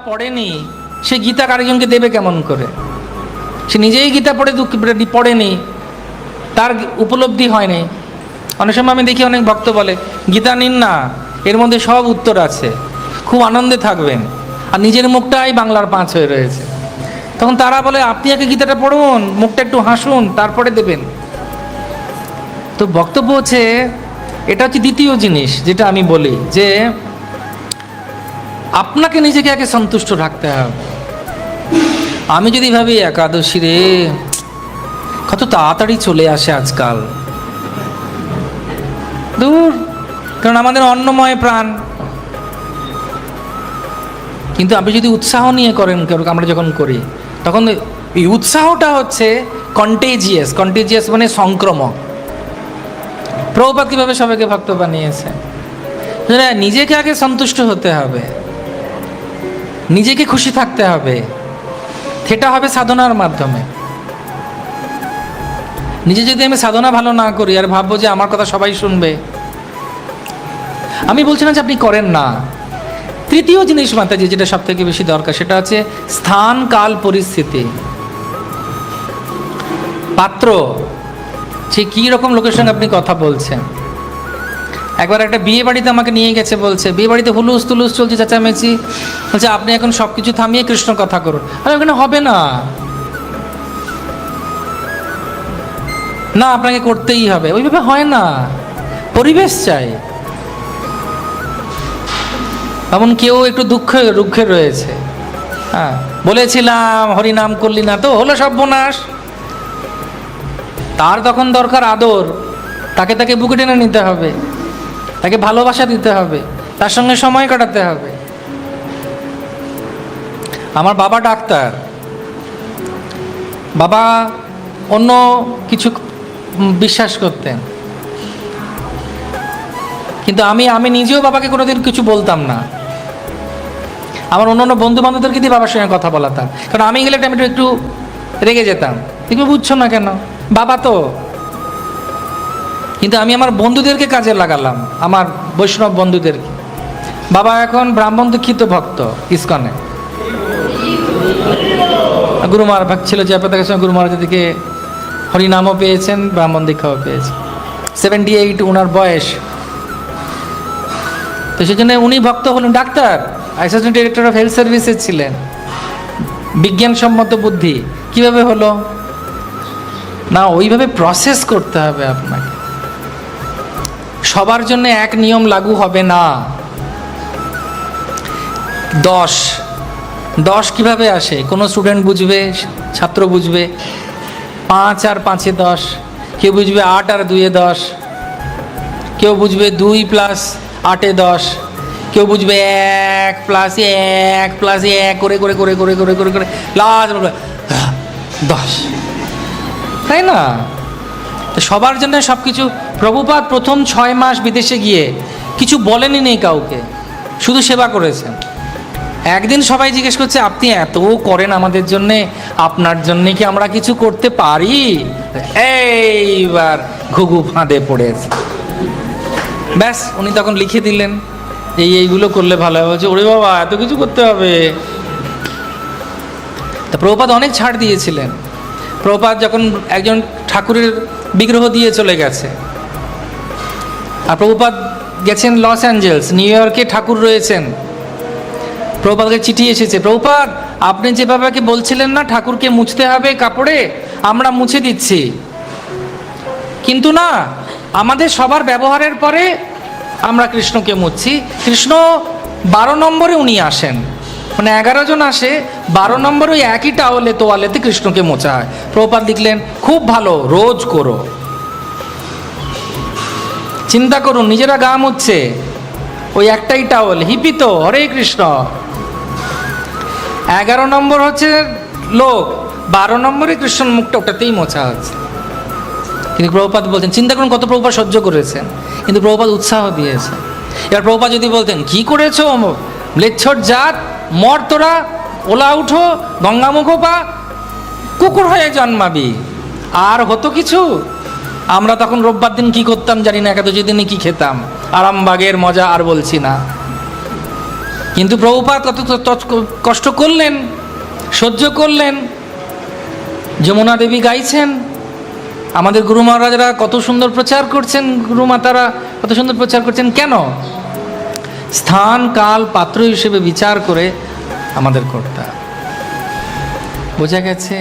পড়েনি সে গীতা আরেকজনকে দেবে কেমন করে? সে নিজেই গীতা পড়েনি, তার উপলব্ধি হয়নি। অনেক সময় আমি দেখি অনেক ভক্ত বলে গীতা নিন না, এর মধ্যে সব উত্তর আছে, খুব আনন্দে থাকবেন, আর নিজের মুখটাই বাংলার 5 হয়ে রয়েছে। তখন তারা বলে আপনি আগে গীতাটা পড়ুন, মুখটা একটু হাসুন, তারপরে দেবেন। তো বক্তব্য হচ্ছে, এটা হচ্ছে দ্বিতীয় জিনিস যেটা আমি বলি, যে আপনাকে নিজেকে আগে সন্তুষ্ট রাখতে হবে। আমি যদি ভাবি একাদশী রে কত তাড়াতাড়ি চলে আসে আজকাল, দূর, কারণ আমাদের অন্নময় প্রাণ। কিন্তু আপনি যদি উৎসাহ নিয়ে করেন, আমরা যখন করি তখন এই উৎসাহটা হচ্ছে কন্টেজিয়াস মানে সংক্রমক। প্রভুপাদ কিভাবে সবাইকে ভক্ত বানিয়েছে? নিজেকে আগে সন্তুষ্ট হতে হবে, নিজেকে খুশি থাকতে হবে, সেটা হবে সাধনার মাধ্যমে। নিজে যদি আমি সাধনা ভালো না করি আর ভাববো যে আমার কথা সবাই শুনবে, আমি বলছি না যে আপনি করেন না। তৃতীয় জিনিস মাথায় যেটা সব থেকে বেশি দরকার, সেটা হচ্ছে স্থান কাল পরিস্থিতি। পাত্র, সে কী রকম লোকের সঙ্গে আপনি কথা বলছেন। একবার একটা বিয়ে বাড়িতে আমাকে নিয়ে গেছে, বলছে বিয়ে বাড়িতে হুলুস তুলুস চলছে, চেঁচামেচি, বলছে আপনি এখন সব কিছু থামিয়ে কৃষ্ণ কথা করুন। আর ওখানে হবে না, না আপনাকে করতেই হবে, ওইভাবে হয় না, পরিবেশ চাই। এমন কেউ একটু দুঃখে রয়েছে, হ্যাঁ, বলেছিলাম হরিনাম করলি না তো হলো সর্বনাশ। তার তখন দরকার আদর, তাকে বুকে টেনে নিতে হবে, তাকে ভালোবাসা দিতে হবে, তার সঙ্গে সময় কাটাতে হবে। আমার বাবা ডাক্তার, বাবা অন্য কিছু বিশ্বাস করতেন, কিন্তু আমি নিজেও বাবাকে কোনোদিন কিছু বলতাম না। আমার অন্য বন্ধু বান্ধবদেরকে দিয়ে বাবার সঙ্গে কথা বলাতাম, কারণ আমি গেলে আমি একটু রেগে যেতাম, তুমি বুঝছো না কেন, বাবা তো। কিন্তু আমি আমার বন্ধুদেরকে কাজে লাগালাম, আমার বৈষ্ণব বন্ধুদেরকে। বাবা এখন ব্রাহ্মণ দীক্ষিত ভক্ত ইস্কনে, গুরু মহারাজ ছিল জয়পা, তার সঙ্গে গুরু মহারাজের দিকে হরিনামও পেয়েছেন, ব্রাহ্মণ দীক্ষাও পেয়েছেন। 78 ওনার বয়স। তো সেজন্য উনি ভক্ত হলেন। Doctor, assistant director of health services ছিলেন। বিজ্ঞানসম্মত বুদ্ধি কিভাবে হলো না, ওইভাবে প্রসেস করতে হবে আপনাকে। সবার জন্য এক নিয়ম লাগু হবে না। 10 কিভাবে আসে? কোনো স্টুডেন্ট বুঝবে, ছাত্র বুঝবে 5 আর 5-এ 10, কেউ বুঝবে 8 আর 2-এ 10, কেউ বুঝবে 2 + 8-এ 10, কেউ বুঝবে 1 + 1 + 1 করে লাস্ট 10, তাই না? তো সবার জন্য সব কিছু। প্রভুপাদ প্রথম 6 মাস বিদেশে গিয়ে কিছু বলেনি নেই কাউকে, শুধু সেবা করেছেন। একদিন সবাই জিজ্ঞেস করছে আপনি এত করেন আমাদের জন্যে, আপনার জন্যে কি আমরা কিছু করতে পারি? এইবার ঘুঘু ফাঁদে পড়েছে। ব্যাস, উনি তখন লিখে দিলেন এইগুলো করলে ভালো হবে। বলছে ওরে বাবা, এত কিছু করতে হবে। তা প্রভুপাদ অনেক ছাড় দিয়েছিলেন। প্রভুপাদ যখন একজন ঠাকুরের বিগ্রহ দিয়ে চলে গেছে, আর প্রভুপাদ গেছেন লস অ্যাঞ্জেলস, নিউ ইয়র্কে ঠাকুর রয়েছেন, প্রভুপাদকে চিঠি এসেছে, প্রভুপাদ আপনি যে বাবাকে বলছিলেন না ঠাকুরকে মুছতে হবে কাপড়ে, আমরা মুছে দিচ্ছি, কিন্তু না, আমাদের সবার ব্যবহারের পরে আমরা কৃষ্ণকে মুছছি। কৃষ্ণ 12 নম্বরে উনি আসেন, মানে 11 জন আসে, 12 নম্বরে ওই একই তোয়ালেতে কৃষ্ণকে মোছা হয়। প্রভুপাদ লিখলেন খুব ভালো, রোজ করো। চিন্তা করুন, নিজেরা গা মুছছে, ওই একটাই টাওয়াল, হিপিত, হরে কৃষ্ণ। 11 নম্বর হচ্ছে লোক, 12 নম্বরে কৃষ্ণ মুখটা ওটাতেই মোছা হচ্ছে। কিন্তু প্রভুপাদ বলছেন, চিন্তা করুন কত প্রভুপাদ সহ্য করেছেন, কিন্তু প্রভুপাদ উৎসাহ দিয়েছে। এবার প্রভুপাদ যদি বলতেন কি করেছো ম্লেচ্ছর জাত, মর তোরা, ওলা উঠো, গঙ্গামুখ পা, কুকুর হয়ে জন্মাবি, আর হতো কিছু? আমরা তখন রোববার দিন কি করতাম জানি না, একাদশী দিনে কি খেতাম, আরামবাগের মজা আর বলছি না। কিন্তু প্রভুপাদ কত কষ্ট করলেন, সহ্য করলেন। যমুনা দেবী গাইছেন, আমাদের গুরু মহারাজরা কত সুন্দর প্রচার করছেন, গুরু মাতারা কত সুন্দর প্রচার করছেন। কেন? স্থান কাল পাত্র হিসেবে বিচার করে আমাদের করতে। বোঝা গেছে?